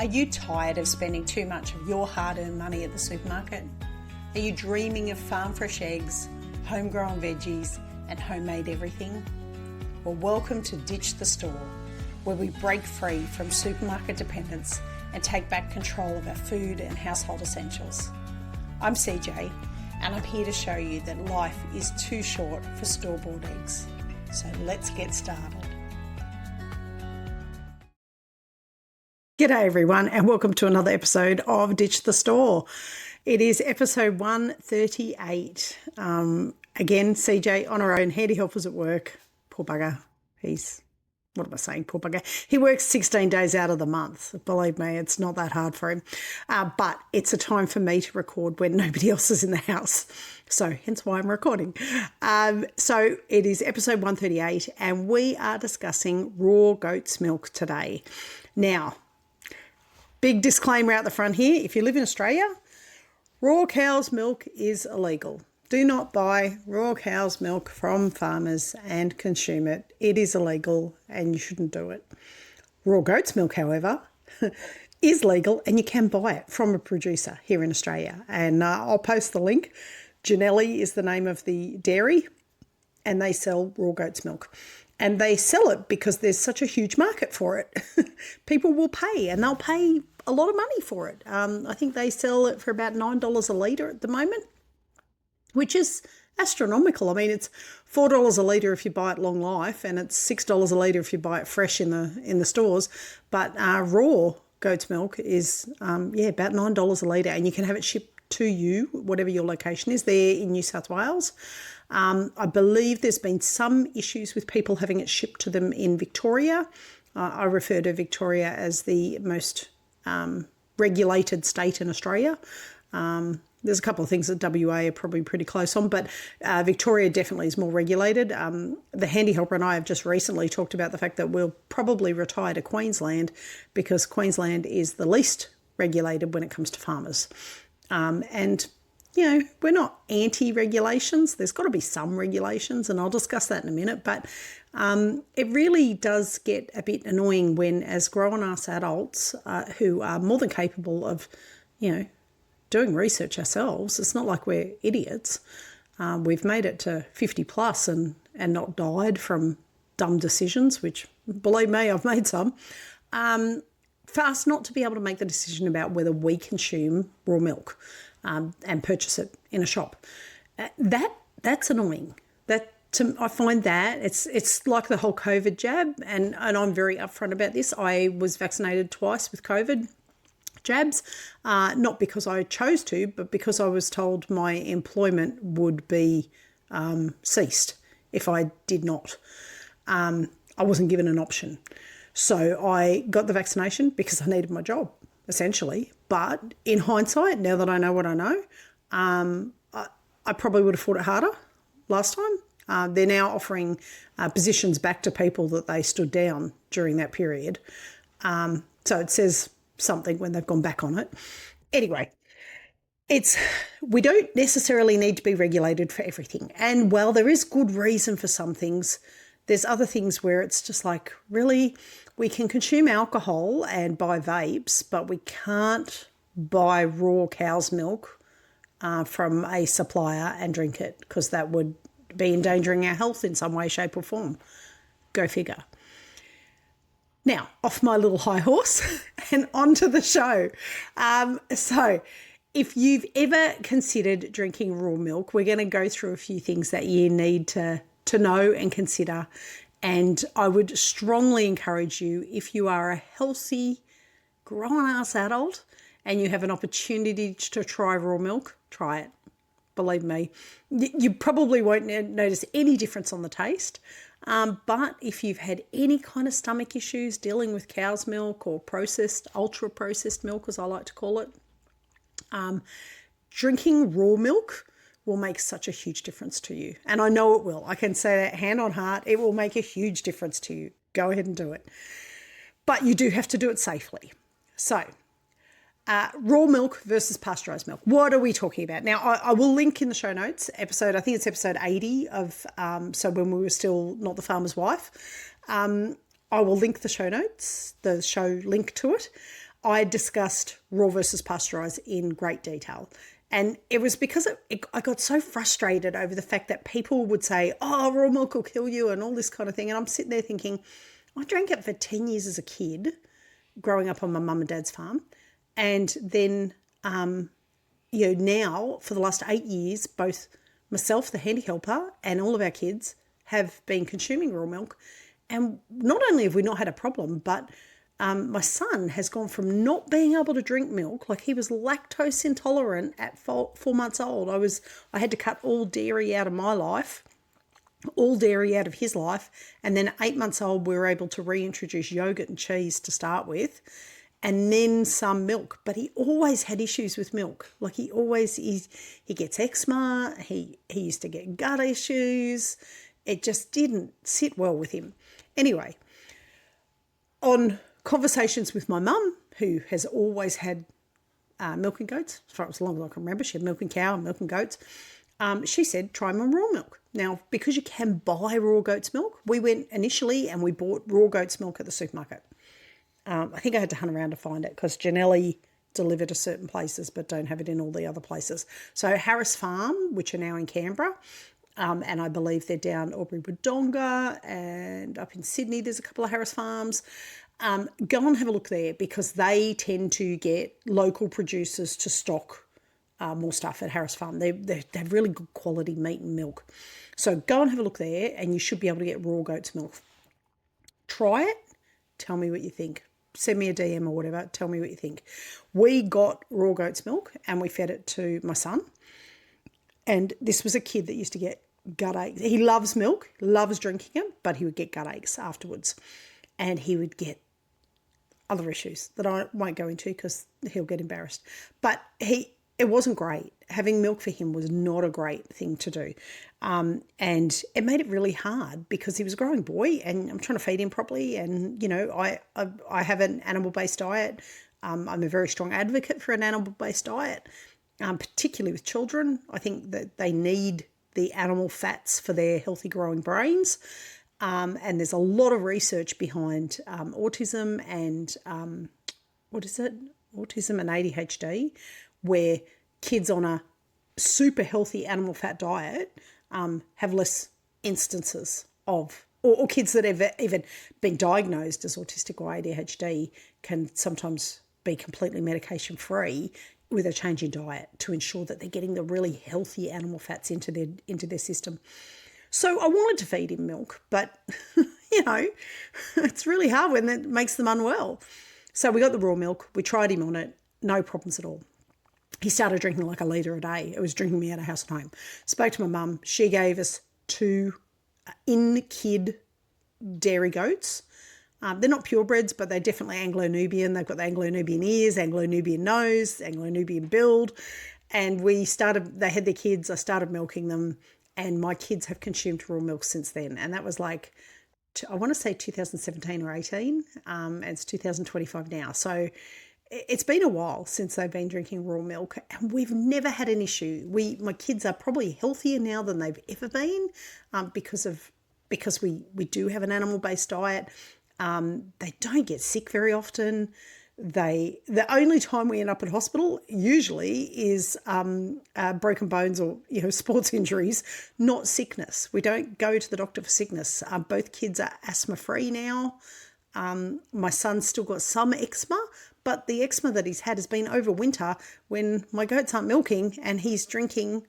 Are you tired of spending too much of your hard-earned money at the supermarket? Are you dreaming of farm fresh eggs, homegrown veggies, and homemade everything? Well, welcome to Ditch the Store, where we break free from supermarket dependence and take back control of our food and household essentials. I'm CJ, and I'm here to show you that life is too short for store-bought eggs. So let's get started. G'day everyone, and welcome to another episode of Ditch the Store. It is episode 138. Again, CJ on her own, handy helpers at work. Poor bugger. What am I saying, poor bugger? He works 16 days out of the month. Believe me, it's not that hard for him. But it's a time for me to record when nobody else is in the house. So hence why I'm recording. So it is episode 138, and we are discussing raw goat's milk today. Now, big disclaimer out the front here. If you live in Australia, raw cow's milk is illegal. Do not buy raw cow's milk from farmers and consume it. It is illegal and you shouldn't do it. Raw goat's milk, however, is legal and you can buy it from a producer here in Australia. And I'll post the link. Janelli is the name of the dairy and they sell raw goat's milk. And they sell it because there's such a huge market for it. People will pay, and they'll pay a lot of money for it. I think they sell it for about $9 a litre at the moment, which is astronomical. I mean, it's $4 a litre if you buy it long life, and it's $6 a litre if you buy it fresh in the stores. But raw goat's milk is, about $9 a litre, and you can have it shipped to you, whatever your location is there in New South Wales. I believe there's been some issues with people having it shipped to them in Victoria. I refer to Victoria as the most regulated state in Australia. There's a couple of things that WA are probably pretty close on, but Victoria definitely is more regulated. The handy helper and I have just recently talked about the fact that we'll probably retire to Queensland because Queensland is the least regulated when it comes to farmers. And we're not anti-regulations. There's got to be some regulations, and I'll discuss that in a minute. But it really does get a bit annoying when, as grown-ass adults who are more than capable of, doing research ourselves, it's not like we're idiots. We've made it to 50 plus and not died from dumb decisions, which, believe me, I've made some. For us not to be able to make the decision about whether we consume raw milk and purchase it in a shop, that's annoying. I find that it's like the whole COVID jab, and I'm very upfront about this. I was vaccinated twice with COVID jabs, not because I chose to, but because I was told my employment would be ceased if I did not. I wasn't given an option. So I got the vaccination because I needed my job, essentially. But in hindsight, now that I know what I know, I probably would have fought it harder last time. They're now offering positions back to people that they stood down during that period. So it says something when they've gone back on it. Anyway, we don't necessarily need to be regulated for everything. And while there is good reason for some things, there's other things where it's just like, really, we can consume alcohol and buy vapes, but we can't buy raw cow's milk from a supplier and drink it because that would be endangering our health in some way, shape or form. Go figure. Now, off my little high horse and onto the show. So if you've ever considered drinking raw milk, we're going to go through a few things that you need to know and consider. And I would strongly encourage you, if you are a healthy, grown-ass adult and you have an opportunity to try raw milk, try it. Believe me, you probably won't notice any difference on the taste. But if you've had any kind of stomach issues dealing with cow's milk or processed, ultra-processed milk, as I like to call it, drinking raw milk will make such a huge difference to you. And I know it will. I can say that hand on heart, it will make a huge difference to you. Go ahead and do it. But you do have to do it safely. So, raw milk versus pasteurised milk. What are we talking about? Now, I will link in the show notes, I think it's episode 80 of, so when we were still not the farmer's wife. I will link the show notes, the show link to it. I discussed raw versus pasteurised in great detail. And it was because I got so frustrated over the fact that people would say, oh, raw milk will kill you and all this kind of thing. And I'm sitting there thinking, I drank it for 10 years as a kid, growing up on my mum and dad's farm. And then, now for the last 8 years, both myself, the handy helper, and all of our kids have been consuming raw milk. And not only have we not had a problem, but my son has gone from not being able to drink milk, like he was lactose intolerant at 4 months old. I had to cut all dairy out of my life, all dairy out of his life. And then at 8 months old, we were able to reintroduce yogurt and cheese to start with, and then some milk. But he always had issues with milk. Like he gets eczema. He used to get gut issues. It just didn't sit well with him. Anyway, on conversations with my mum, who has always had milking goats, as far as long as I can remember, she had milking cow and milking goats. She said, try them on raw milk. Now, because you can buy raw goat's milk, we went initially and we bought raw goat's milk at the supermarket. I think I had to hunt around to find it because Janelli deliver to certain places but don't have it in all the other places. So Harris Farm, which are now in Canberra, and I believe they're down Albury-Wodonga, and up in Sydney there's a couple of Harris Farms. Go and have a look there because they tend to get local producers to stock more stuff at Harris Farm. They have really good quality meat and milk. So go and have a look there and you should be able to get raw goat's milk. Try it. Tell me what you think. Send me a DM or whatever. Tell me what you think. We got raw goat's milk and we fed it to my son. And this was a kid that used to get gut aches. He loves milk, loves drinking it, but he would get gut aches afterwards. And he would get other issues that I won't go into because he'll get embarrassed. But it wasn't great. Having milk for him was not a great thing to do. And it made it really hard because he was a growing boy and I'm trying to feed him properly. And, I have an animal-based diet. I'm a very strong advocate for an animal-based diet, particularly with children. I think that they need the animal fats for their healthy growing brains. And there's a lot of research behind autism and autism and ADHD, where kids on a super healthy animal fat diet have less instances of, or kids that have even been diagnosed as autistic or ADHD can sometimes be completely medication free with a change in diet to ensure that they're getting the really healthy animal fats into their system. So I wanted to feed him milk, but, it's really hard when that makes them unwell. So we got the raw milk. We tried him on it. No problems at all. He started drinking like a litre a day. It was drinking me out of house and home. Spoke to my mum. She gave us 2 in-kid dairy goats. They're not purebreds, but they're definitely Anglo-Nubian. They've got the Anglo-Nubian ears, Anglo-Nubian nose, Anglo-Nubian build. And they had their kids. I started milking them. And my kids have consumed raw milk since then. And that was like, I want to say 2017 or 18. And it's 2025 now. So it's been a while since they've been drinking raw milk. And we've never had an issue. My kids are probably healthier now than they've ever been because we do have an animal-based diet. They don't get sick very often. The only time we end up in hospital usually is broken bones or sports injuries, not sickness. We don't go to the doctor for sickness. Both kids are asthma free now. My son's still got some eczema, but the eczema that he's had has been over winter when my goats aren't milking and he's drinking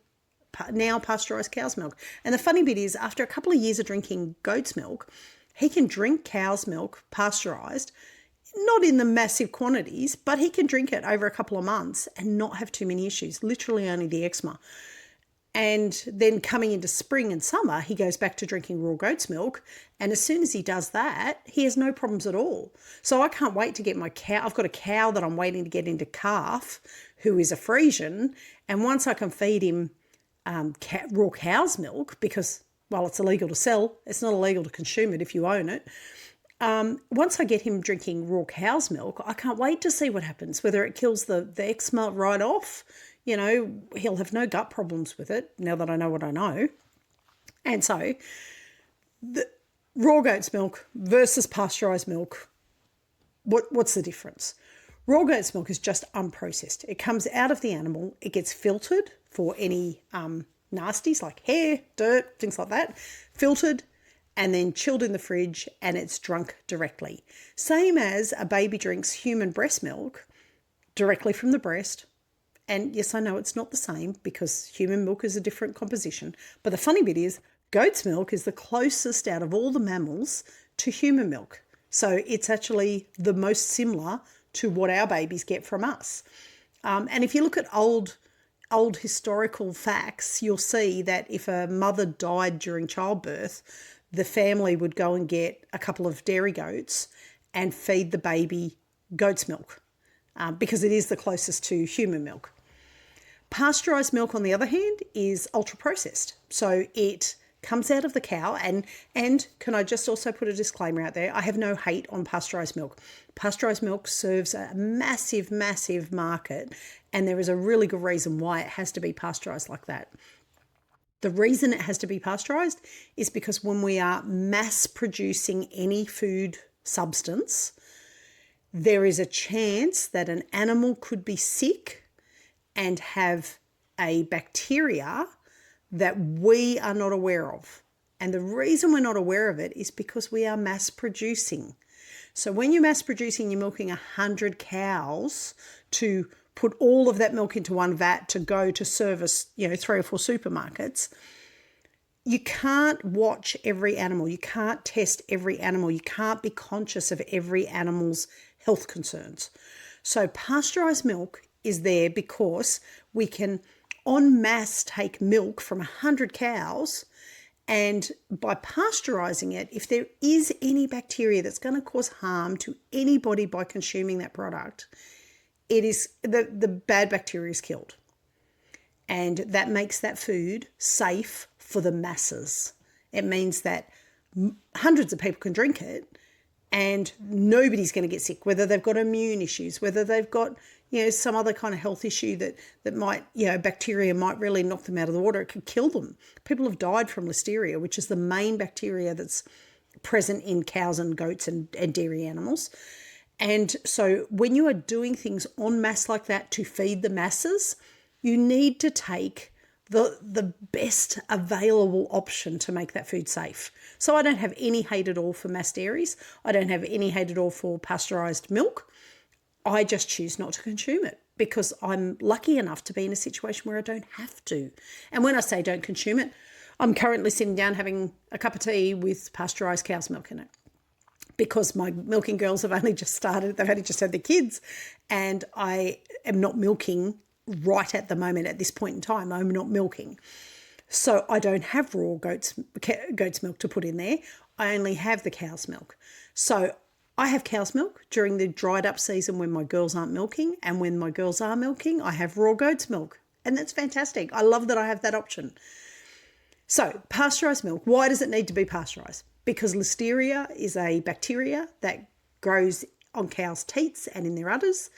now pasteurised cow's milk. And the funny bit is, after a couple of years of drinking goat's milk, he can drink cow's milk pasteurised, not in the massive quantities, but he can drink it over a couple of months and not have too many issues, literally only the eczema. And then coming into spring and summer, he goes back to drinking raw goat's milk. And as soon as he does that, he has no problems at all. So I can't wait to get my cow. I've got a cow that I'm waiting to get into calf, who is a Frisian. And once I can feed him raw cow's milk, because, well, it's illegal to sell, it's not illegal to consume it if you own it. Once I get him drinking raw cow's milk, I can't wait to see what happens, whether it kills the eczema right off. He'll have no gut problems with it now that I know what I know. And so the raw goat's milk versus pasteurised milk, what's the difference? Raw goat's milk is just unprocessed. It comes out of the animal. It gets filtered for any nasties like hair, dirt, things like that. Filtered and then chilled in the fridge, and it's drunk directly. Same as a baby drinks human breast milk directly from the breast. And yes, I know it's not the same because human milk is a different composition. But the funny bit is goat's milk is the closest out of all the mammals to human milk. So it's actually the most similar to what our babies get from us. And if you look at old historical facts, you'll see that if a mother died during childbirth, the family would go and get a couple of dairy goats and feed the baby goat's milk because it is the closest to human milk. Pasteurised milk, on the other hand, is ultra-processed. So it comes out of the cow, and can I just also put a disclaimer out there? I have no hate on pasteurised milk. Pasteurised milk serves a massive, massive market, and there is a really good reason why it has to be pasteurised like that. The reason it has to be pasteurised is because when we are mass producing any food substance, there is a chance that an animal could be sick and have a bacteria that we are not aware of. And the reason we're not aware of it is because we are mass producing. So when you're mass producing, you're milking 100 cows to put all of that milk into one vat to go to service, 3 or 4 supermarkets. You can't watch every animal. You can't test every animal. You can't be conscious of every animal's health concerns. So pasteurised milk is there because we can en masse take milk from 100 cows, and by pasteurising it, if there is any bacteria that's going to cause harm to anybody by consuming that product, it is the bad bacteria is killed. And that makes that food safe for the masses. It means that hundreds of people can drink it and nobody's going to get sick, whether they've got immune issues, whether they've got some other kind of health issue that might, bacteria might really knock them out of the water. It could kill them. People have died from listeria, which is the main bacteria that's present in cows and goats and dairy animals. And so when you are doing things en masse like that to feed the masses, you need to take the best available option to make that food safe. So I don't have any hate at all for mass dairies. I don't have any hate at all for pasteurised milk. I just choose not to consume it because I'm lucky enough to be in a situation where I don't have to. And when I say don't consume it, I'm currently sitting down having a cup of tea with pasteurised cow's milk in it because my milking girls have only just started. They've only just had their kids, and I am not milking right at the moment. At this point in time, I'm not milking. So I don't have raw goat's milk to put in there. I only have the cow's milk. So I have cow's milk during the dried up season when my girls aren't milking, and when my girls are milking, I have raw goat's milk, and that's fantastic. I love that I have that option. So pasteurised milk, why does it need to be pasteurised? Because listeria is a bacteria that grows on cows' teats and in their udders,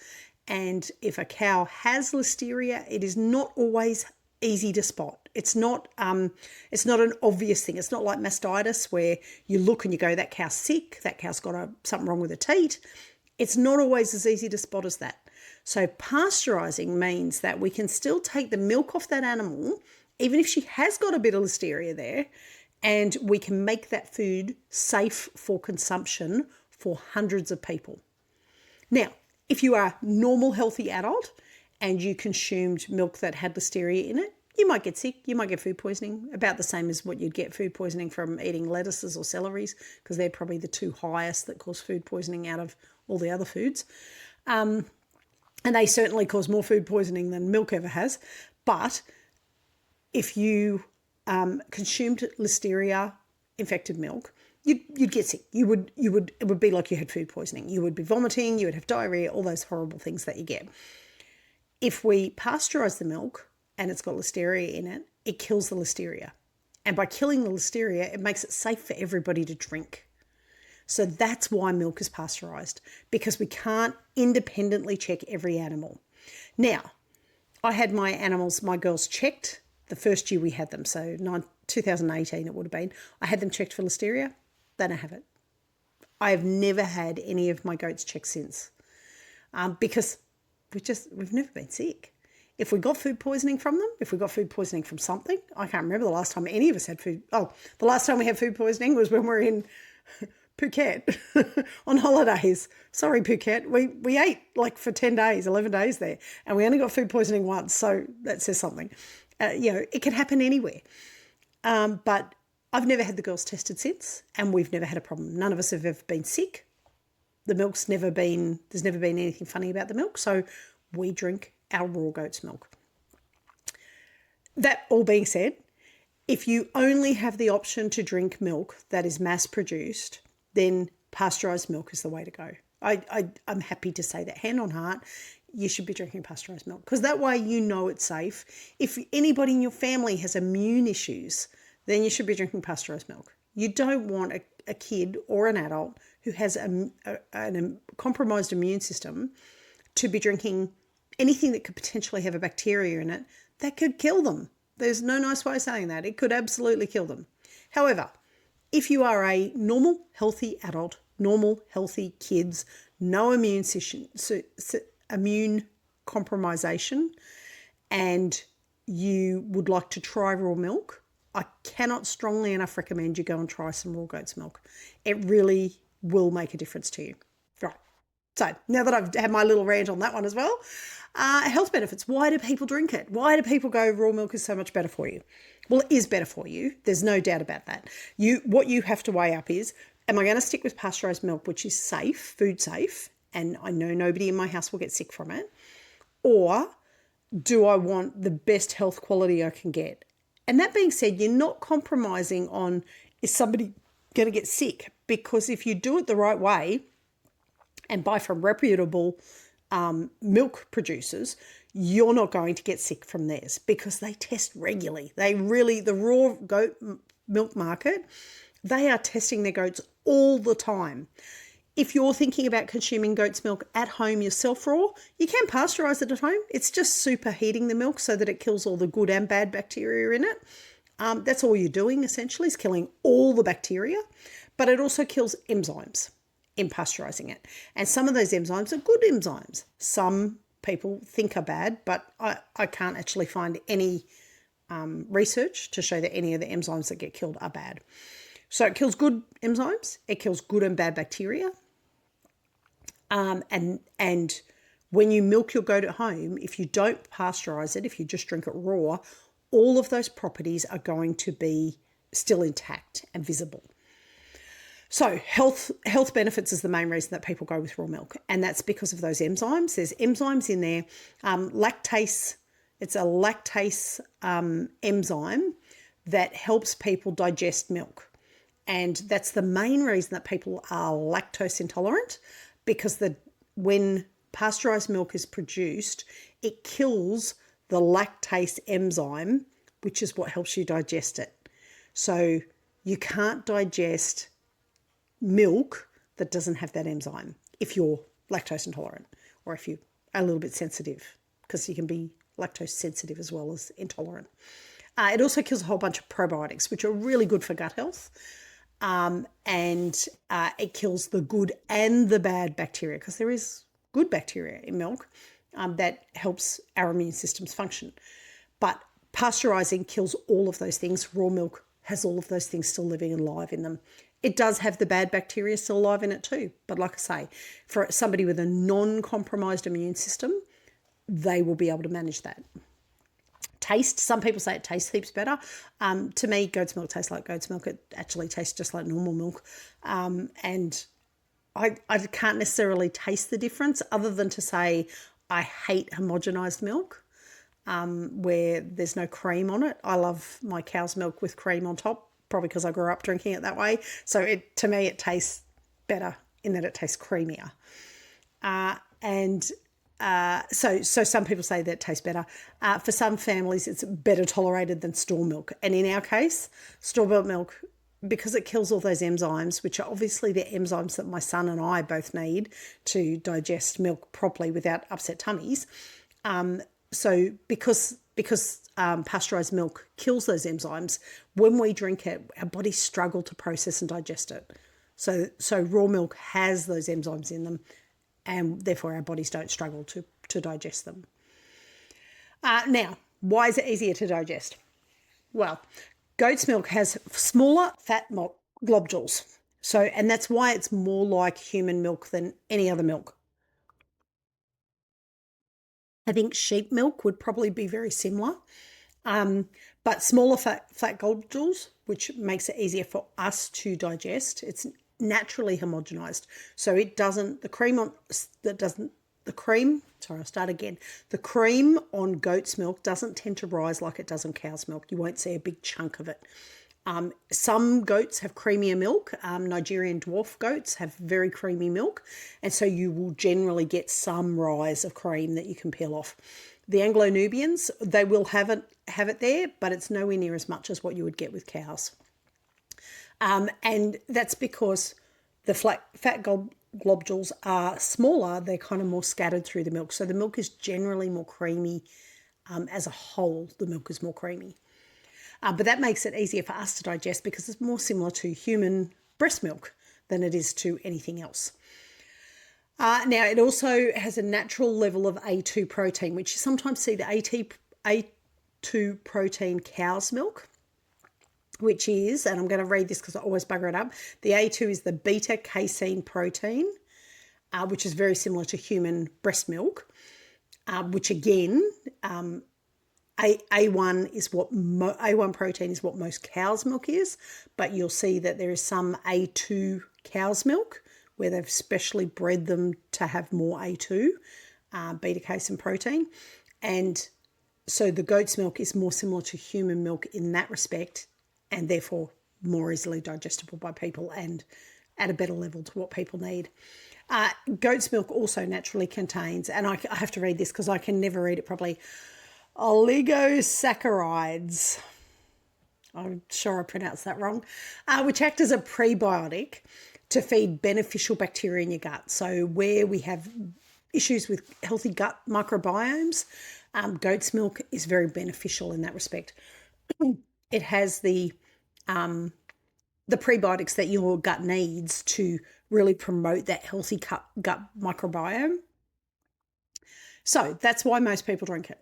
and if a cow has listeria, it is not always easy to spot. It's not an obvious thing. It's not like mastitis where you look and you go, that cow's sick, that cow's got something wrong with the teat. It's not always as easy to spot as that. So pasteurising means that we can still take the milk off that animal, even if she has got a bit of listeria there, and we can make that food safe for consumption for hundreds of people. Now, if you are a normal, healthy adult and you consumed milk that had listeria in it, you might get sick, you might get food poisoning, about the same as what you'd get food poisoning from eating lettuces or celeries, because they're probably the two highest that cause food poisoning out of all the other foods. And they certainly cause more food poisoning than milk ever has. But if you consumed listeria infected milk, you'd get sick. It would be like you had food poisoning. You would be vomiting, you would have diarrhea, all those horrible things that you get. If we pasteurise the milk and it's got listeria in it, it kills the listeria. And by killing the listeria, it makes it safe for everybody to drink. So that's why milk is pasteurised, because we can't independently check every animal. Now, I had my girls checked the first year we had them, so 2018 it would have been. I had them checked for listeria. They don't have it. I have never had any of my goats checked since. because we've never been sick. If we got food poisoning from them, if we got food poisoning from something, I can't remember the last time any of us had food. Oh, the last time we had food poisoning was when we were in Phuket on holidays. Sorry, Phuket. We ate like for 10 days, 11 days there, and we only got food poisoning once. So that says something. It can happen anywhere. But I've never had the girls tested since, and we've never had a problem. None of us have ever been sick. The milk's there's never been anything funny about the milk. So we drink our raw goat's milk. That all being said, if you only have the option to drink milk that is mass produced, then pasteurised milk is the way to go. I'm happy to say that, hand on heart, you should be drinking pasteurised milk, because that way you know it's safe. If anybody in your family has immune issues, then you should be drinking pasteurised milk. You don't want a kid or an adult who has a compromised immune system to be drinking anything that could potentially have a bacteria in it that could kill them. There's no nice way of saying that. It could absolutely kill them. However, if you are a normal, healthy adult, normal, healthy kids, no immune compromisation, and you would like to try raw milk, I cannot strongly enough recommend you go and try some raw goat's milk. It really will make a difference to you. Right. So now that I've had my little rant on that one as well, health benefits. Why do people drink it? Why do people go raw milk is so much better for you? Well, it is better for you. There's no doubt about that. What you have to weigh up is, am I going to stick with pasteurised milk, which is safe, food safe, and I know nobody in my house will get sick from it, or do I want the best health quality I can get? And that being said, you're not compromising on, is somebody going to get sick? Because if you do it the right way and buy from reputable milk producers, you're not going to get sick from theirs, because they test regularly. The raw goat milk market, they are testing their goats all the time. If you're thinking about consuming goat's milk at home yourself raw, you can pasteurize it at home. It's just superheating the milk so that it kills all the good and bad bacteria in it. That's all you're doing essentially, is killing all the bacteria, but it also kills enzymes in pasteurizing it. And some of those enzymes are good enzymes. Some people think are bad, but I can't actually find any research to show that any of the enzymes that get killed are bad. So it kills good enzymes, it kills good and bad bacteria. And when you milk your goat at home, if you don't pasteurize it, if you just drink it raw, all of those properties are going to be still intact and visible. So health benefits is the main reason that people go with raw milk, and that's because of those enzymes. There's enzymes in there. Lactase, it's a lactase enzyme that helps people digest milk. And that's the main reason that people are lactose intolerant, because when pasteurized milk is produced, it kills the lactase enzyme, which is what helps you digest it. So you can't digest milk that doesn't have that enzyme if you're lactose intolerant, or if you're a little bit sensitive, because you can be lactose sensitive as well as intolerant. It also kills a whole bunch of probiotics, which are really good for gut health. And it kills the good and the bad bacteria, because there is good bacteria in milk that helps our immune systems function. But pasteurizing kills all of those things. Raw milk has all of those things still living and alive in them. It does have the bad bacteria still alive in it too. But like I say, for somebody with a non-compromised immune system, they will be able to manage that. Taste, some people say it tastes heaps better. To me, goat's milk tastes like goat's milk. It actually tastes just like normal milk. And I can't necessarily taste the difference, other than to say I hate homogenized milk where there's no cream on it. I love my cow's milk with cream on top, probably because I grew up drinking it that way. So to me, it tastes better in that it tastes creamier. So some people say that it tastes better. For some families, it's better tolerated than store milk. And in our case, store-bought milk, because it kills all those enzymes, which are obviously the enzymes that my son and I both need to digest milk properly without upset tummies. So because pasteurized milk kills those enzymes, when we drink it, our bodies struggle to process and digest it. So raw milk has those enzymes in them, and therefore our bodies don't struggle to digest them. Now, why is it easier to digest? Well, goat's milk has smaller fat globules. And that's why it's more like human milk than any other milk. I think sheep milk would probably be very similar, but smaller fat globules, which makes it easier for us to digest. It's naturally homogenized, so it doesn't. The cream on goat's milk doesn't tend to rise like it does on cow's milk. You won't see a big chunk of it. Some goats have creamier milk. Nigerian dwarf goats have very creamy milk, and so you will generally get some rise of cream that you can peel off. The Anglo-Nubians, they will have it there, but it's nowhere near as much as what you would get with cows. And that's because the fat globules are smaller. They're kind of more scattered through the milk. So the milk is generally more creamy. As a whole, the milk is more creamy. But that makes it easier for us to digest because it's more similar to human breast milk than it is to anything else. Now, it also has a natural level of A2 protein, which you sometimes see the A2 protein cow's milk, which is, and I'm going to read this because I always bugger it up, the A2 is the beta-casein protein, which is very similar to human breast milk, which again, A1 is what A1 protein is what most cow's milk is, but you'll see that there is some A2 cow's milk where they've specially bred them to have more A2 beta-casein protein, and so the goat's milk is more similar to human milk in that respect, and therefore more easily digestible by people and at a better level to what people need. Goat's milk also naturally contains, and I have to read this because I can never read it properly, oligosaccharides, I'm sure I pronounced that wrong, which act as a prebiotic to feed beneficial bacteria in your gut. So where we have issues with healthy gut microbiomes, goat's milk is very beneficial in that respect. It has the prebiotics that your gut needs to really promote that healthy gut microbiome. So that's why most people drink it.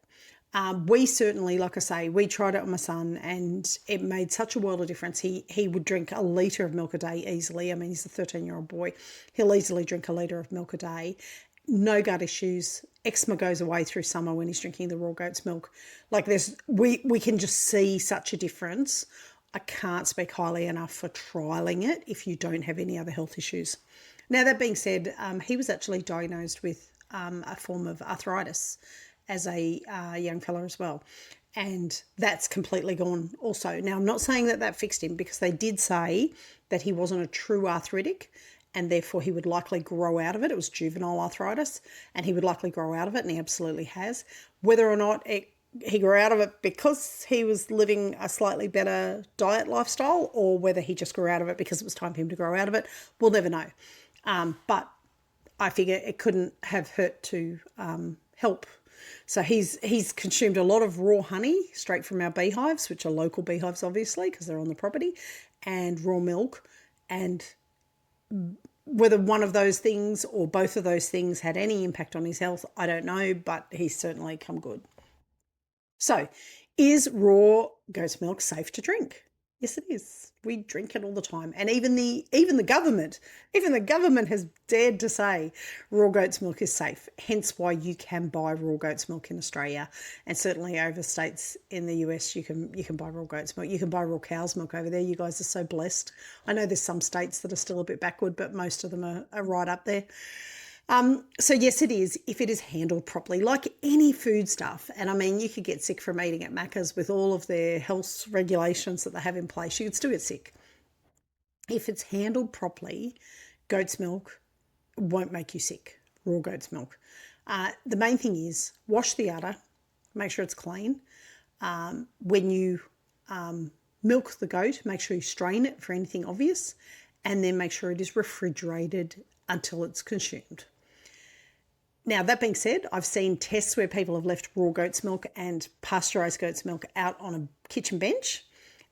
We certainly, like I say, we tried it on my son and it made such a world of difference. He would drink a litre of milk a day easily. I mean, he's a 13-year-old boy. He'll easily drink a litre of milk a day. No gut issues. Eczema goes away through summer when he's drinking the raw goat's milk. Like we can just see such a difference. I can't speak highly enough for trialling it if you don't have any other health issues. Now, that being said, he was actually diagnosed with a form of arthritis as a young fella as well. And that's completely gone also. Now, I'm not saying that fixed him, because they did say that he wasn't a true arthritic and therefore he would likely grow out of it. It was juvenile arthritis and he would likely grow out of it, and he absolutely has. Whether or not he grew out of it because he was living a slightly better diet lifestyle, or whether he just grew out of it because it was time for him to grow out of it, we'll never know. But I figure it couldn't have hurt to help. So he's consumed a lot of raw honey straight from our beehives, which are local beehives, obviously, because they're on the property, and raw milk. And whether one of those things or both of those things had any impact on his health, I don't know, but he's certainly come good. So, is raw goat's milk safe to drink? Yes, it is. We drink it all the time. And even the government has dared to say raw goat's milk is safe. Hence why you can buy raw goat's milk in Australia, and certainly over states in the US you can buy raw goat's milk. You can buy raw cow's milk over there. You guys are so blessed. I know there's some states that are still a bit backward, but most of them are right up there. So yes, it is, if it is handled properly, like any food stuff. And I mean, you could get sick from eating at Macca's with all of their health regulations that they have in place. You could still get sick. If it's handled properly, goat's milk won't make you sick, raw goat's milk. The main thing is wash the udder, make sure it's clean. When you milk the goat, make sure you strain it for anything obvious, and then make sure it is refrigerated until it's consumed. Now, that being said, I've seen tests where people have left raw goat's milk and pasteurised goat's milk out on a kitchen bench,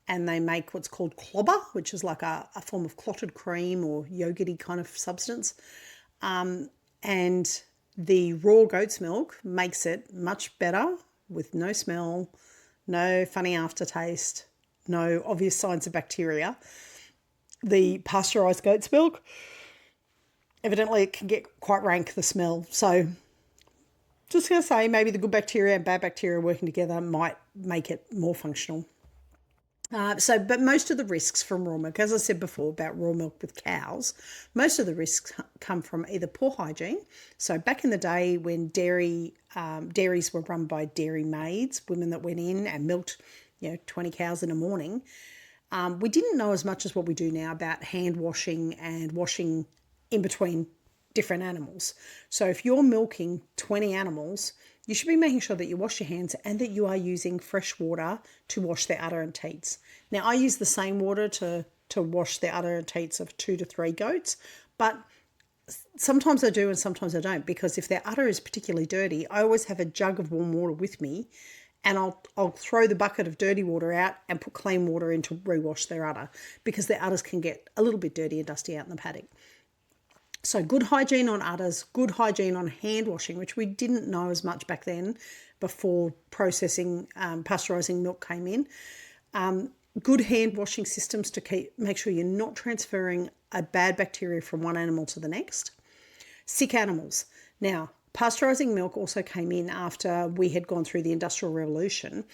and they make what's called clobber, which is like a form of clotted cream or yogurty kind of substance. And the raw goat's milk makes it much better with no smell, no funny aftertaste, no obvious signs of bacteria. The pasteurised goat's milk, evidently it can get quite rank, the smell. So just going to say maybe the good bacteria and bad bacteria working together might make it more functional. But most of the risks from raw milk, as I said before about raw milk with cows, most of the risks come from either poor hygiene. So back in the day when dairies were run by dairy maids, women that went in and milked, 20 cows in a morning, we didn't know as much as what we do now about hand washing and washing in between different animals. So if you're milking 20 animals, you should be making sure that you wash your hands and that you are using fresh water to wash their udder and teats. Now, I use the same water to wash the udder and teats of 2 to 3 goats, but sometimes I do and sometimes I don't, because if their udder is particularly dirty, I always have a jug of warm water with me, and I'll throw the bucket of dirty water out and put clean water in to rewash their udder, because their udders can get a little bit dirty and dusty out in the paddock. So good hygiene on udders, good hygiene on hand washing, which we didn't know as much back then before pasteurising milk came in. Good hand washing systems to make sure you're not transferring a bad bacteria from one animal to the next. Sick animals. Now, pasteurising milk also came in after we had gone through the Industrial Revolution,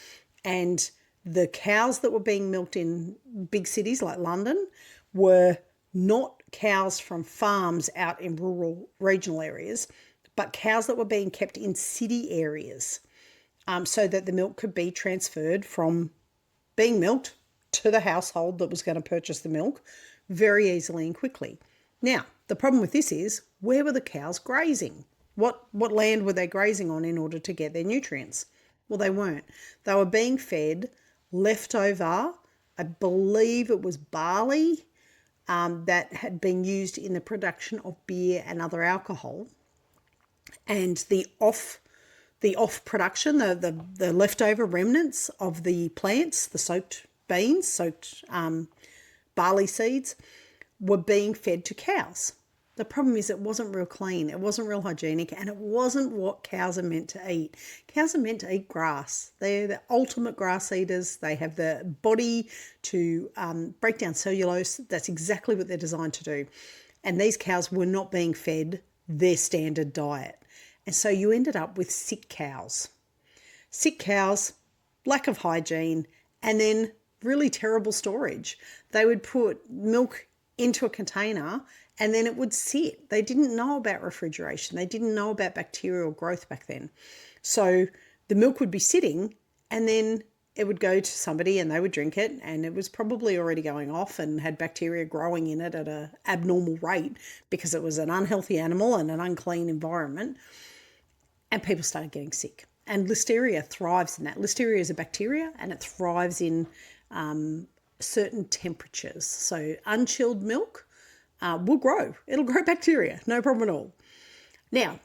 and the cows that were being milked in big cities like London were not cows from farms out in rural regional areas, but cows that were being kept in city areas, so that the milk could be transferred from being milked to the household that was going to purchase the milk very easily and quickly. Now, the problem with this is, where were the cows grazing? What land were they grazing on in order to get their nutrients? Well, they weren't. They were being fed leftover, I believe it was barley, that had been used in the production of beer and other alcohol, and the off production, the leftover remnants of the plants, the soaked beans, barley seeds, were being fed to cows. The problem is it wasn't real clean, it wasn't real hygienic, and it wasn't what cows are meant to eat. Cows are meant to eat grass. They're the ultimate grass eaters. They have the body to break down cellulose. That's exactly what they're designed to do. And these cows were not being fed their standard diet. And so you ended up with sick cows. Sick cows, lack of hygiene, and then really terrible storage. They would put milk into a container and then it would sit. They didn't know about refrigeration. They didn't know about bacterial growth back then. So the milk would be sitting, and then it would go to somebody and they would drink it, and it was probably already going off and had bacteria growing in it at an abnormal rate because it was an unhealthy animal and an unclean environment. And people started getting sick. And listeria thrives in that. Listeria is a bacteria and it thrives in certain temperatures. So unchilled milk will grow. It'll grow bacteria, no problem at all. Now,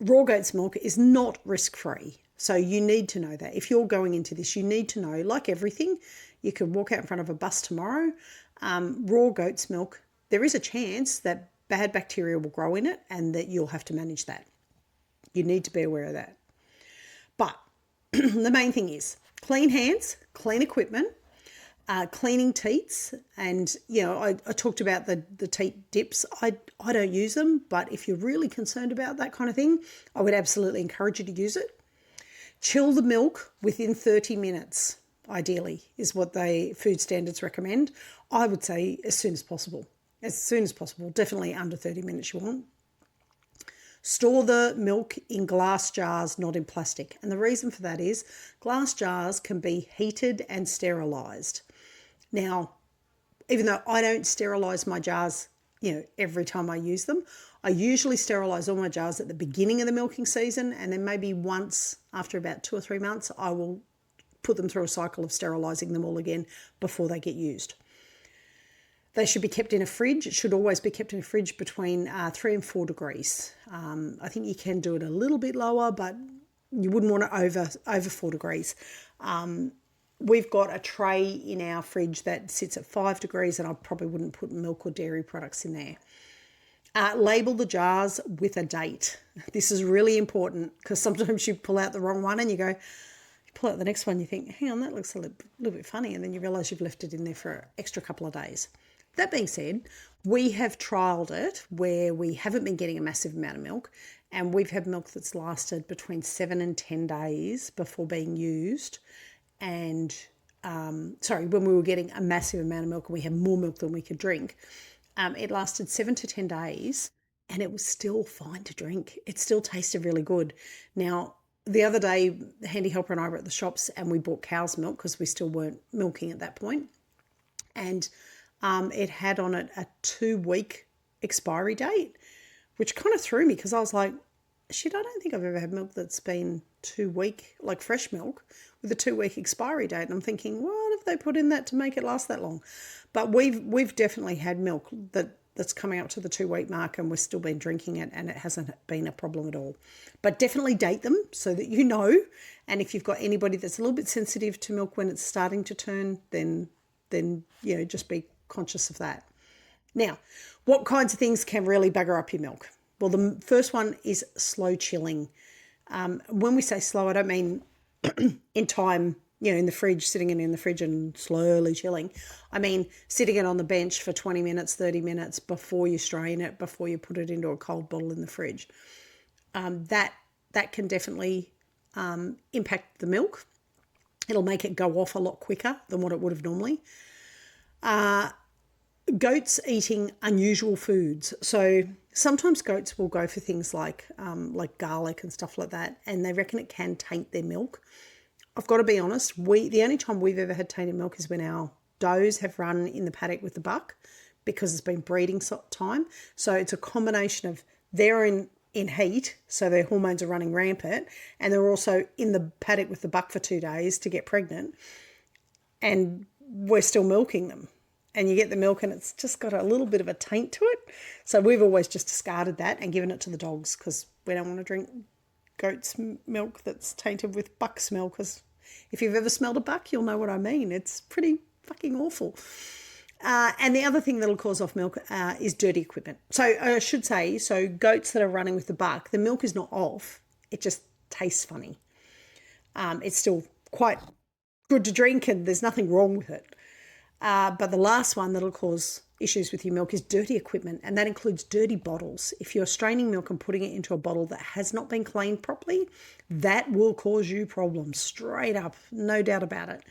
raw goat's milk is not risk-free. So you need to know that. If you're going into this, you need to know, like everything, you could walk out in front of a bus tomorrow. Raw goat's milk, there is a chance that bad bacteria will grow in it and that you'll have to manage that. You need to be aware of that. But the main thing is clean hands, clean equipment, cleaning teats. And, I talked about the teat dips. I don't use them, but if you're really concerned about that kind of thing, I would absolutely encourage you to use it. Chill the milk within 30 minutes, ideally, is what food standards recommend. I would say as soon as possible. As soon as possible, definitely under 30 minutes you want. Store the milk in glass jars, not in plastic. And the reason for that is glass jars can be heated and sterilised. Now, even though I don't sterilise my jars, every time I use them, I usually sterilise all my jars at the beginning of the milking season, and then maybe once after about 2 or 3 months, I will put them through a cycle of sterilising them all again before they get used. They should be kept in a fridge. It should always be kept in a fridge between 3 and 4 degrees. I think you can do it a little bit lower, but you wouldn't want it over 4 degrees. We've got a tray in our fridge that sits at 5 degrees, and I probably wouldn't put milk or dairy products in there. Label the jars with a date. This is really important because sometimes you pull out the wrong one and you pull out the next one, you think, hang on, that looks a little bit funny, and then you realise you've left it in there for an extra couple of days. That being said, we have trialled it where we haven't been getting a massive amount of milk, and we've had milk that's lasted between 7 and 10 days before being used. And when we were getting a massive amount of milk and we had more milk than we could drink, it lasted 7 to 10 days and it was still fine to drink. It still tasted really good. Now, the other day, the handy helper and I were at the shops and we bought cow's milk because we still weren't milking at that point. And it had on it a 2-week expiry date, which kind of threw me because I was like, shit, I don't think I've ever had milk that's been 2 week, like fresh milk, with a 2-week expiry date. And I'm thinking, what have they put in that to make it last that long? But we've definitely had milk that's coming up to the 2-week mark and we've still been drinking it and it hasn't been a problem at all. But definitely date them so that you know. And if you've got anybody that's a little bit sensitive to milk when it's starting to turn, then just be conscious of that. Now, what kinds of things can really bugger up your milk? Well, the first one is slow chilling. When we say slow, I don't mean in time, in the fridge, sitting it in the fridge and slowly chilling. I mean, sitting it on the bench for 20 minutes, 30 minutes before you strain it, before you put it into a cold bottle in the fridge. That can definitely impact the milk. It'll make it go off a lot quicker than what it would have normally. Goats eating unusual foods. So sometimes goats will go for things like garlic and stuff like that, and they reckon it can taint their milk. I've got to be honest, the only time we've ever had tainted milk is when our does have run in the paddock with the buck because it's been breeding time. So it's a combination of they're in heat, so their hormones are running rampant, and they're also in the paddock with the buck for 2 days to get pregnant, and we're still milking them. And you get the milk and it's just got a little bit of a taint to it. So we've always just discarded that and given it to the dogs because we don't want to drink goat's milk that's tainted with buck smell, because if you've ever smelled a buck, you'll know what I mean. It's pretty fucking awful. And the other thing that'll cause off milk is dirty equipment. So I should say, so goats that are running with the buck, the milk is not off. It just tastes funny. It's still quite good to drink and there's nothing wrong with it. But the last one that'll cause issues with your milk is dirty equipment, and that includes dirty bottles. If you're straining milk and putting it into a bottle that has not been cleaned properly, that will cause you problems straight up, no doubt about it.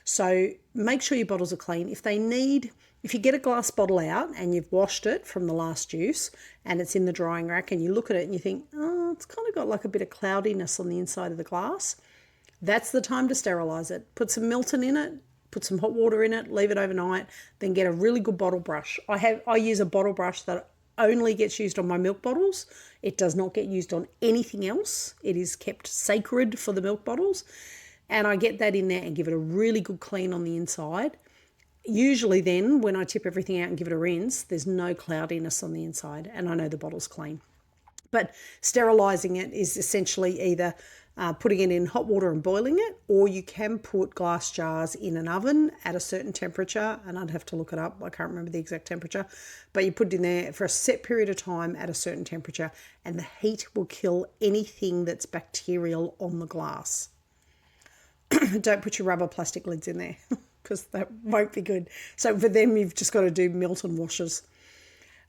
So make sure your bottles are clean. If you get a glass bottle out and you've washed it from the last use and it's in the drying rack and you look at it and you think, oh, it's kind of got like a bit of cloudiness on the inside of the glass, that's the time to sterilise it. Put some Milton in it. Put some hot water in it, leave it overnight, then get a really good bottle brush. I use a bottle brush that only gets used on my milk bottles. It does not get used on anything else. It is kept sacred for the milk bottles. And I get that in there and give it a really good clean on the inside. Usually then, when I tip everything out and give it a rinse, there's no cloudiness on the inside and I know the bottle's clean. But sterilising it is essentially either putting it in hot water and boiling it, or you can put glass jars in an oven at a certain temperature, and I'd have to look it up. I can't remember the exact temperature, but you put it in there for a set period of time at a certain temperature, and the heat will kill anything that's bacterial on the glass. Don't put your rubber plastic lids in there because that won't be good. So for them, you've just got to do Milton washes.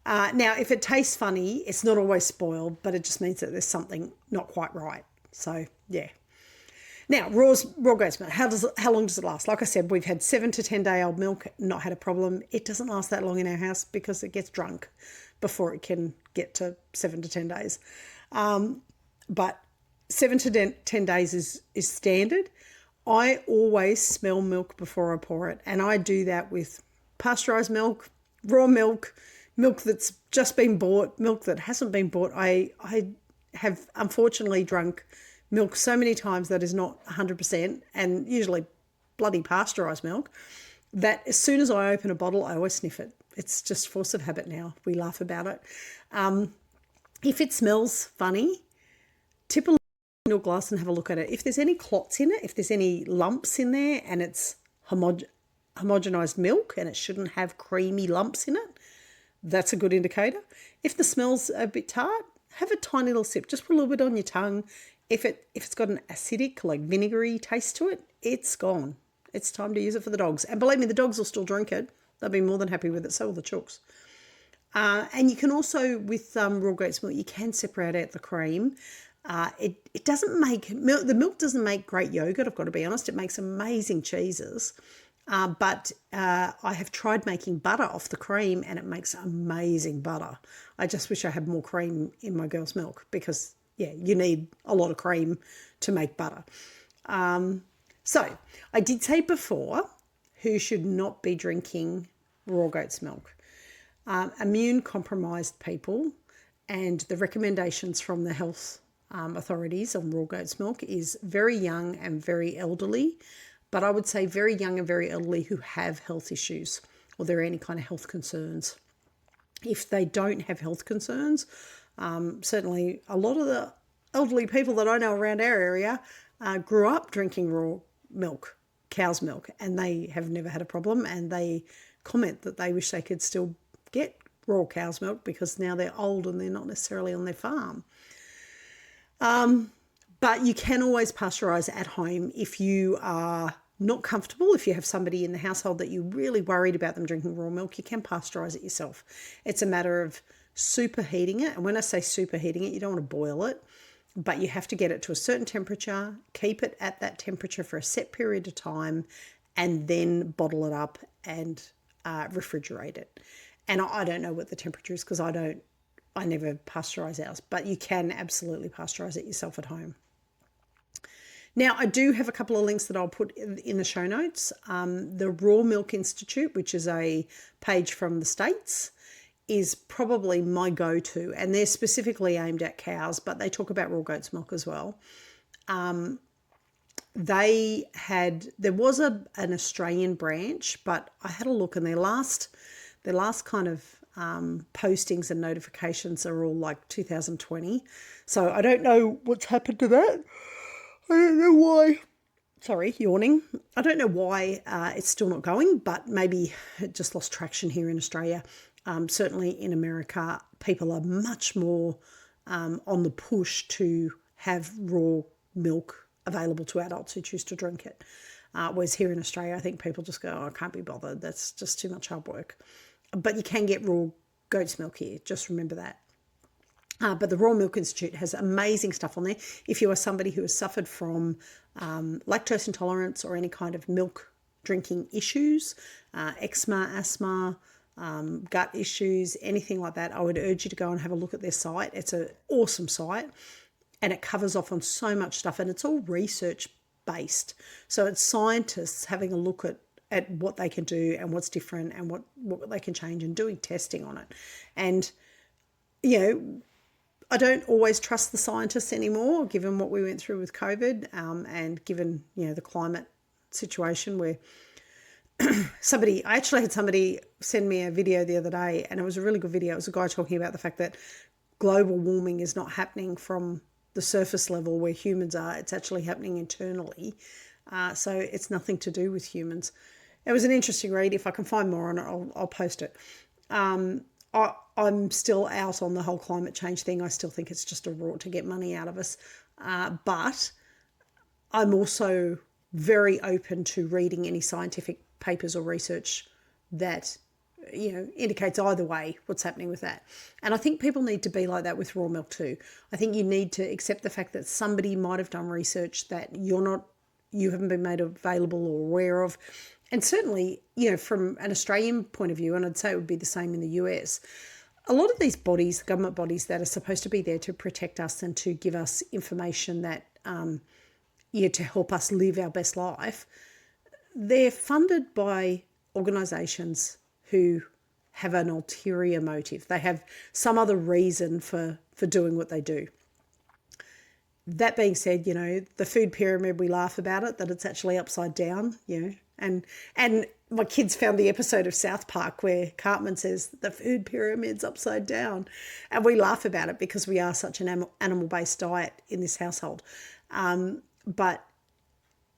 Now, if it tastes funny, it's not always spoiled, but it just means that there's something not quite right. So, yeah. Now, raw goat's milk, how long does it last? Like I said, we've had 7 to 10 day old milk, not had a problem. It doesn't last that long in our house because it gets drunk before it can get to 7 to 10 days. But 7 to 10 days is standard. I always smell milk before I pour it, and I do that with pasteurised milk, raw milk, milk that's just been bought, milk that hasn't been bought. I have unfortunately drunk milk so many times that is not 100% and usually bloody pasteurised milk that as soon as I open a bottle, I always sniff it. It's just force of habit now. We laugh about it. If it smells funny, tip a little glass and have a look at it. If there's any clots in it, if there's any lumps in there and it's homogenised milk and it shouldn't have creamy lumps in it, that's a good indicator. If the smell's a bit tart, have a tiny little sip. Just put a little bit on your tongue. If it's got an acidic, like vinegary taste to it, it's gone. It's time to use it for the dogs. And believe me, the dogs will still drink it. They'll be more than happy with it. So will the chooks. And you can also, with raw goat's milk, you can separate out the cream. It doesn't make milk. The milk doesn't make great yogurt, I've got to be honest. It makes amazing cheeses. But I have tried making butter off the cream, and it makes amazing butter. I just wish I had more cream in my girl's milk because, yeah, you need a lot of cream to make butter. So I did say before who should not be drinking raw goat's milk. Immune compromised people, and the recommendations from the health authorities on raw goat's milk is very young and very elderly. But I would say very young and very elderly who have health issues or there are any kind of health concerns. If they don't have health concerns, certainly a lot of the elderly people that I know around our area grew up drinking raw milk, cow's milk, and they have never had a problem. And they comment that they wish they could still get raw cow's milk because now they're old and they're not necessarily on their farm. But you can always pasteurize at home if you are not comfortable. If you have somebody in the household that you're really worried about them drinking raw milk, you can pasteurize it yourself. It's a matter of superheating it. And when I say superheating it, you don't want to boil it, but you have to get it to a certain temperature, keep it at that temperature for a set period of time, and then bottle it up and refrigerate it. And I don't know what the temperature is because I never pasteurize ours, but you can absolutely pasteurize it yourself at home. Now, I do have a couple of links that I'll put in the show notes. The Raw Milk Institute, which is a page from the States, is probably my go-to, and they're specifically aimed at cows, but they talk about raw goat's milk as well. There was an Australian branch, but I had a look, and their last kind of postings and notifications are all like 2020. So I don't know what's happened to that. I don't know why. Sorry, yawning. I don't know why it's still not going, but maybe it just lost traction here in Australia. Certainly in America, people are much more on the push to have raw milk available to adults who choose to drink it. Whereas here in Australia, I think people just go, oh, I can't be bothered. That's just too much hard work. But you can get raw goat's milk here. Just remember that. But the Raw Milk Institute has amazing stuff on there. If you are somebody who has suffered from lactose intolerance or any kind of milk drinking issues, eczema, asthma, gut issues, anything like that, I would urge you to go and have a look at their site. It's an awesome site, and it covers off on so much stuff, and it's all research based. So it's scientists having a look at what they can do and what's different and what they can change and doing testing on it. And, you know, I don't always trust the scientists anymore, given what we went through with COVID, and given, you know, the climate situation where I actually had somebody send me a video the other day, and it was a really good video. It was a guy talking about the fact that global warming is not happening from the surface level where humans are. It's actually happening internally. So it's nothing to do with humans. It was an interesting read. If I can find more on it, I'll post it. I'm still out on the whole climate change thing. I still think it's just a rort to get money out of us. But I'm also very open to reading any scientific papers or research that, you know, indicates either way what's happening with that. And I think people need to be like that with raw milk too. I think you need to accept the fact that somebody might have done research that you haven't been made available or aware of. And certainly, you know, from an Australian point of view, and I'd say it would be the same in the US, a lot of these bodies, the government bodies that are supposed to be there to protect us and to give us information that, to help us live our best life, they're funded by organisations who have an ulterior motive. They have some other reason for doing what they do. That being said, you know, the food pyramid, we laugh about it, that it's actually upside down, you know, and my kids found the episode of South Park where Cartman says the food pyramid's upside down, and we laugh about it because we are such an animal-based diet in this household. But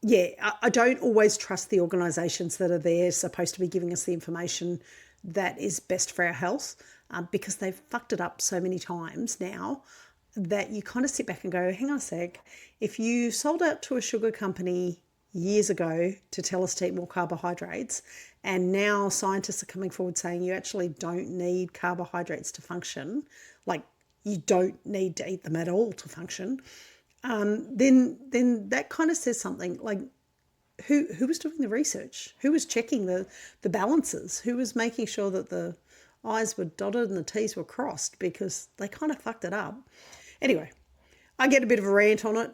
yeah, I don't always trust the organisations that are there supposed to be giving us the information that is best for our health, because they've fucked it up so many times now that you kind of sit back and go, hang on a sec, if you sold out to a sugar company years ago to tell us to eat more carbohydrates, and now scientists are coming forward saying you actually don't need carbohydrates to function, like you don't need to eat them at all to function, then that kind of says something. Like, who was doing the research? Who was checking the balances? Who was making sure that the I's were dotted and the T's were crossed? Because they kind of fucked it up. Anyway, I get a bit of a rant on it,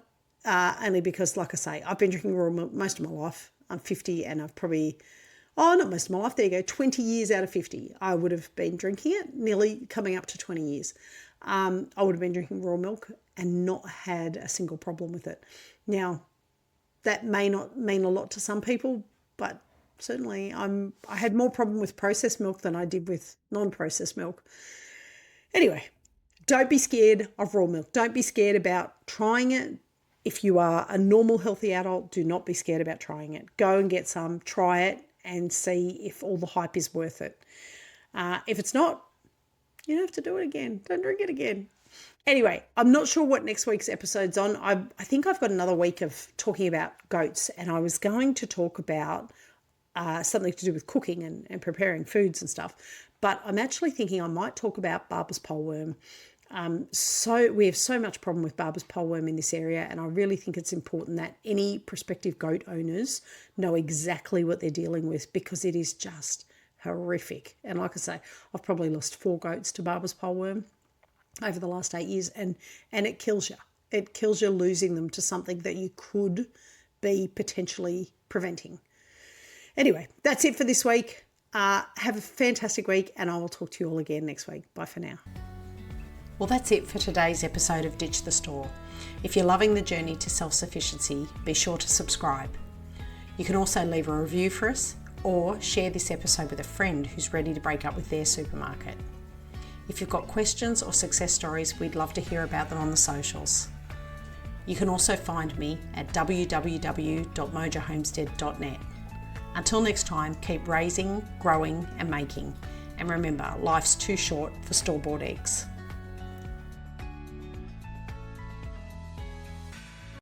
only because, like I say, I've been drinking raw milk most of my life. I'm 50 and I've probably, not most of my life, there you go, 20 years out of 50, I would have been drinking it, nearly coming up to 20 years. I would have been drinking raw milk and not had a single problem with it. Now, that may not mean a lot to some people, but certainly I had more problem with processed milk than I did with non-processed milk. Anyway, don't be scared of raw milk. Don't be scared about trying it. If you are a normal, healthy adult, do not be scared about trying it. Go and get some, try it, and see if all the hype is worth it. If it's not, you don't have to do it again. Don't drink it again. Anyway, I'm not sure what next week's episode's on. I think I've got another week of talking about goats, and I was going to talk about something to do with cooking and preparing foods and stuff. But I'm actually thinking I might talk about Barber's poleworm. So we have so much problem with Barber's poleworm in this area, and I really think it's important that any prospective goat owners know exactly what they're dealing with, because it is just horrific. And like I say, I've probably lost 4 goats to Barber's poleworm over the last 8 years, and it kills you. It kills you losing them to something that you could be potentially preventing. Anyway, that's it for this week. Have a fantastic week, and I will talk to you all again next week. Bye for now. Well, that's it for today's episode of Ditch the Store. If you're loving the journey to self-sufficiency, be sure to subscribe. You can also leave a review for us, or share this episode with a friend who's ready to break up with their supermarket. If you've got questions or success stories, we'd love to hear about them on the socials. You can also find me at www.mojahomestead.net. Until next time, keep raising, growing and making. And remember, life's too short for store-bought eggs.